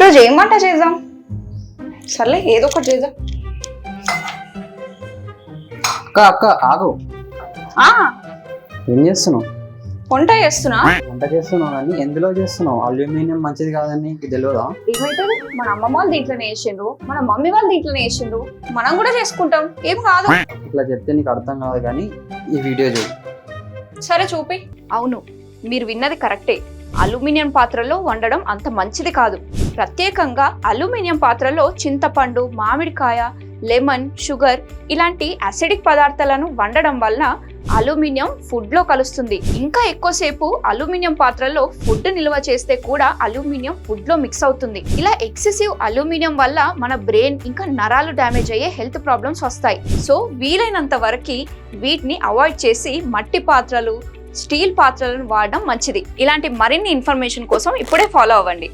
ఈరోజు ఏం వంట చేద్దాం? సర్లే ఏదో ఒకటి చేద్దాం. అక్క ఆగు. ఏం చేస్తున్నావు? వంట చేస్తున్నా. వంట చేస్తున్నావు కానీ ఎందులో చేస్తున్నావు? అల్యూమినియం మంచిది కాదని నీకు తెలియదా? ఏమైతుంది? మన అమ్మమ్మ వాళ్ళు దీంట్లోనే వేసిండ్రు, మన మమ్మీ వాళ్ళు దీంట్లోనే వేసిండ్రు, మనం కూడా చేసుకుంటాం, ఏం కాదు. ఇట్లా చెప్తే నీకు అర్థం కాదు కానీ ఈ వీడియో చూడు. సరే చూపి. అవును, మీరు విన్నది కరెక్టే. అల్యూమినియం పాత్రలో వండడం అంత మంచిది కాదు. ప్రత్యేకంగా అల్యూమినియం పాత్రలో చింతపండు, మామిడికాయ, లెమన్, షుగర్ ఇలాంటి అసిడిక్ పదార్థాలను వండడం వలన అల్యూమినియం ఫుడ్ లో కలుస్తుంది. ఇంకా ఎక్కువసేపు అల్యూమినియం పాత్రలో ఫుడ్ నిల్వ చేస్తే కూడా అల్యూమినియం ఫుడ్ లో మిక్స్ అవుతుంది. ఇలా ఎక్సెసివ్ అల్యూమినియం వల్ల మన బ్రెయిన్ ఇంకా నరాలు డ్యామేజ్ అయ్యే హెల్త్ ప్రాబ్లమ్స్ వస్తాయి. సో వీలైనంత వరకు వీటిని అవాయిడ్ చేసి మట్టి పాత్రలు, స్టీల్ పాత్రలను వాడడం మంచిది. ఇలాంటి మరిన్ని ఇన్ఫర్మేషన్ కోసం ఇప్పుడే ఫాలో అవ్వండి.